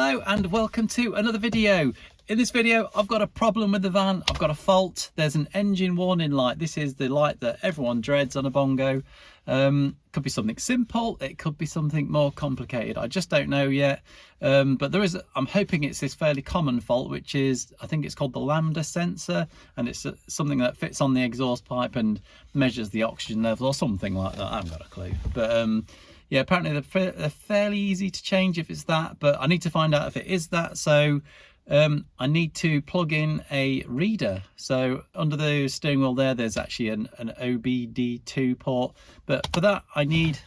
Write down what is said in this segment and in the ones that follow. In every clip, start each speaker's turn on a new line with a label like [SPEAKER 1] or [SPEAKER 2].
[SPEAKER 1] Hello and welcome to another video. In this video I've got a problem with the van. I've got a fault. There's an engine warning light. This is the light that everyone dreads on a Bongo. Could be something simple, it could be something more complicated. I just don't know yet, but I'm hoping it's this fairly common fault, which is, I think it's called the lambda sensor, and it's something that fits on the exhaust pipe and measures the oxygen level or something like that. I haven't got a clue, but yeah, apparently they're fairly easy to change if it's that, but I need to find out if it is that. So I need to plug in a reader. So under the steering wheel there's actually an OBD2 port, but for that I need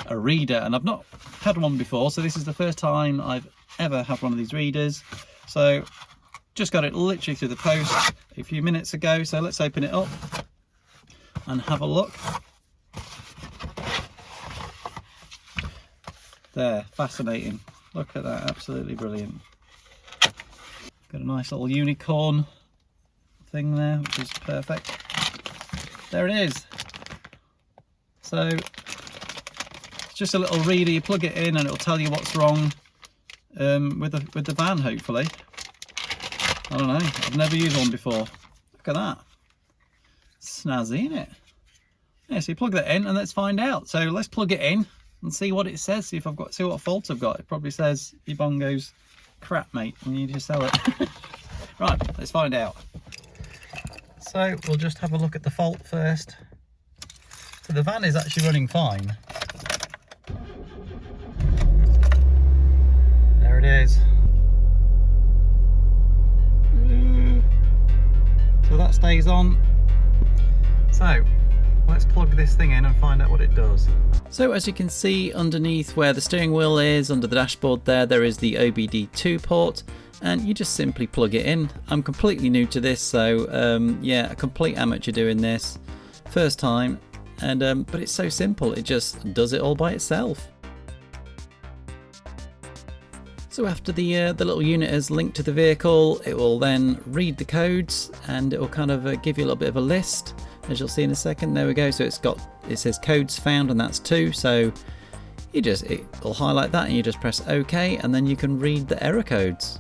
[SPEAKER 1] a reader, and I've not had one before, so this is the first time I've ever had one of these readers. So just got it literally through the post a few minutes ago, so let's open it up and have a look. There, fascinating. Look at that, absolutely brilliant. Got a nice little unicorn thing there, which is perfect. There it is. So it's just a little reader. You plug it in and it'll tell you what's wrong with the van, hopefully. I don't know, I've never used one before. Look at that. Snazzy, isn't it? Yeah, so you plug that in and let's find out. So let's plug it in and see what it says. See what fault I've got. It probably says your Bongo's crap, mate, and you need to sell it. Right, let's find out. So we'll just have a look at the fault first. So the van is actually running fine. There it is. So that stays on. So let's plug this thing in and find out what it does. So as you can see underneath where the steering wheel is, under the dashboard there is the OBD2 port, and you just simply plug it in. I'm completely new to this, so yeah, a complete amateur doing this. First time, and but it's so simple, it just does it all by itself. So after the little unit is linked to the vehicle, it will then read the codes and it will kind of give you a little bit of a list. As you'll see in a second, there we go. So it says codes found, and that's 2. So it'll highlight that and you just press OK, and then you can read the error codes.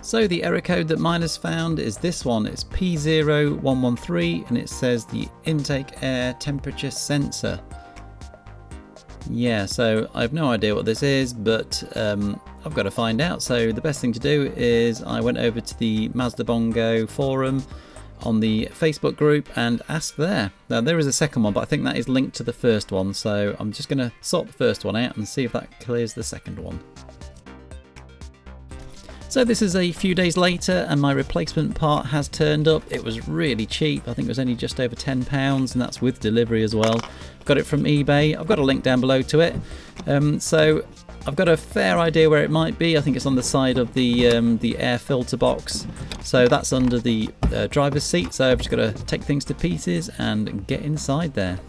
[SPEAKER 1] So the error code that mine has found is this one. It's P0113, and it says the intake air temperature sensor. Yeah, so I have no idea what this is, but I've got to find out. So the best thing to do is I went over to the Mazda Bongo forum on the Facebook group and asked there. Now there is a second one, but I think that is linked to the first one, so I'm just going to sort the first one out and see if that clears the second one. So this is a few days later and my replacement part has turned up. It was really cheap. I think it was only just over £10, and that's with delivery as well. Got it from eBay. I've got a link down below to it. So I've got a fair idea where it might be. I think it's on the side of the air filter box. So that's under the driver's seat. So I've just got to take things to pieces and get inside there.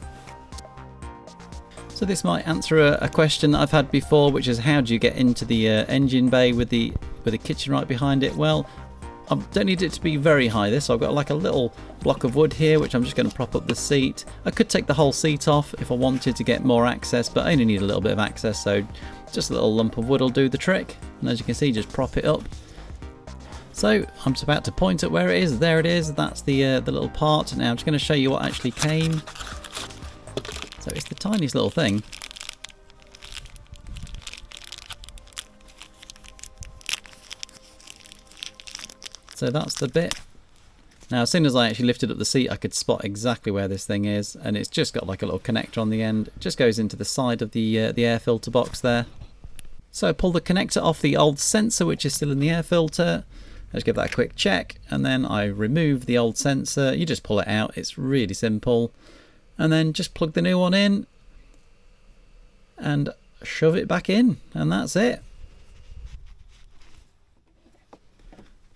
[SPEAKER 1] So this might answer a question that I've had before, which is how do you get into the engine bay with the kitchen right behind it? Well, I don't need it to be very high this, so I've got like a little block of wood here which I'm just going to prop up the seat. I could take the whole seat off if I wanted to get more access, but I only need a little bit of access, so just a little lump of wood will do the trick. And as you can see, just prop it up. So I'm just about to point at where it is. There it is. That's the little part. Now I'm just going to show you what actually came. So it's the tiniest little thing. So that's the bit. Now as soon as I actually lifted up the seat, I could spot exactly where this thing is, and it's just got like a little connector on the end. It just goes into the side of the air filter box there. So I pull the connector off the old sensor, which is still in the air filter. Let's give that a quick check, and then I remove the old sensor. You just pull it out, it's really simple. And then just plug the new one in and shove it back in, and that's it.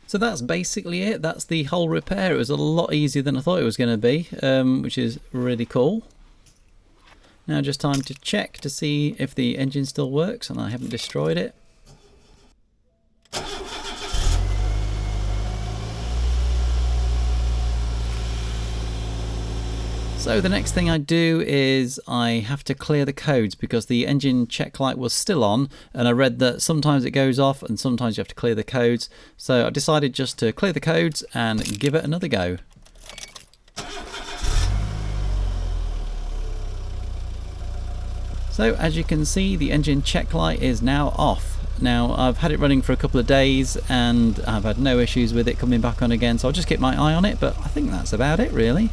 [SPEAKER 1] So that's basically it. That's the whole repair. It was a lot easier than I thought it was going to be, which is really cool. Now just time to check to see if the engine still works and I haven't destroyed it. So the next thing I do is I have to clear the codes because the engine check light was still on, and I read that sometimes it goes off and sometimes you have to clear the codes. So I decided just to clear the codes and give it another go. So as you can see, the engine check light is now off. Now I've had it running for a couple of days and I've had no issues with it coming back on again, so I'll just keep my eye on it, but I think that's about it really.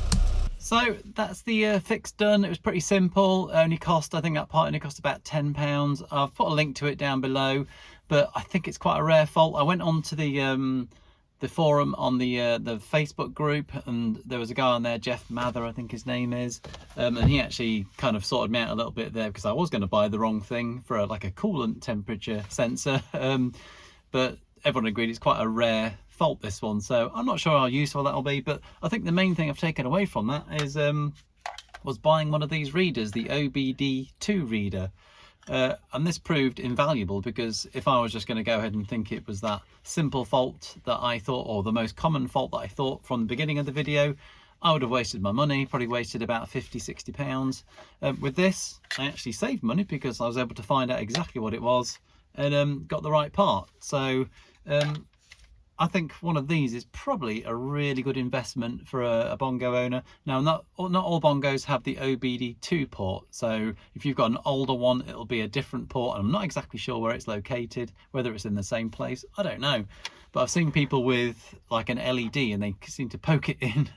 [SPEAKER 1] So that's the fix done. It was pretty simple. It only cost, I think that part only cost about £10. I've put a link to it down below, but I think it's quite a rare fault. I went on to the forum on the Facebook group, and there was a guy on there, Jeff Mather, I think his name is, and he actually kind of sorted me out a little bit there because I was going to buy the wrong thing for like a coolant temperature sensor, but everyone agreed it's quite a rare fault, this one, so I'm not sure how useful that'll be. But I think the main thing I've taken away from that is was buying one of these readers, the OBD2 reader. And this proved invaluable, because if I was just going to go ahead and think it was that simple fault that I thought, or the most common fault that I thought from the beginning of the video, I would have wasted my money, probably wasted about £50–60. With this, I actually saved money because I was able to find out exactly what it was and got the right part. So I think one of these is probably a really good investment for a Bongo owner. Now, not all Bongos have the OBD2 port, so if you've got an older one, it'll be a different port, and I'm not exactly sure where it's located, whether it's in the same place, I don't know. But I've seen people with like an LED and they seem to poke it in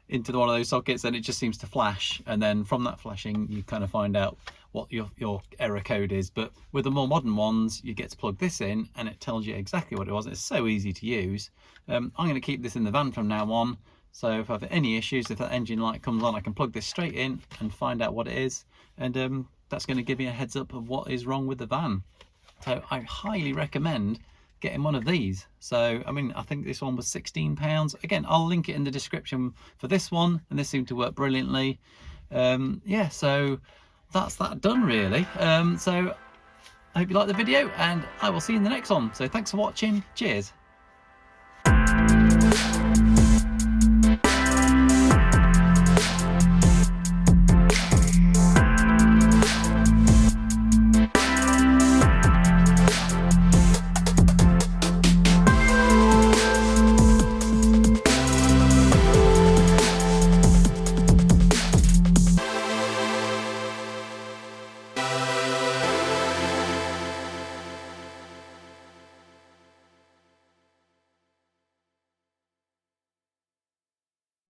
[SPEAKER 1] into one of those sockets and it just seems to flash, and then from that flashing you kind of find out what your error code is. But with the more modern ones, you get to plug this in and it tells you exactly what it was. It's so easy to use. I'm going to keep this in the van from now on, so if I have any issues, if that engine light comes on, I can plug this straight in and find out what it is, and that's going to give me a heads up of what is wrong with the van. So I highly recommend getting one of these. So I mean, I think this one was £16. Again, I'll link it in the description for this one, and this seemed to work brilliantly. Yeah, so that's that done really. So I hope you liked the video, and I will see you in the next one. So thanks for watching. Cheers.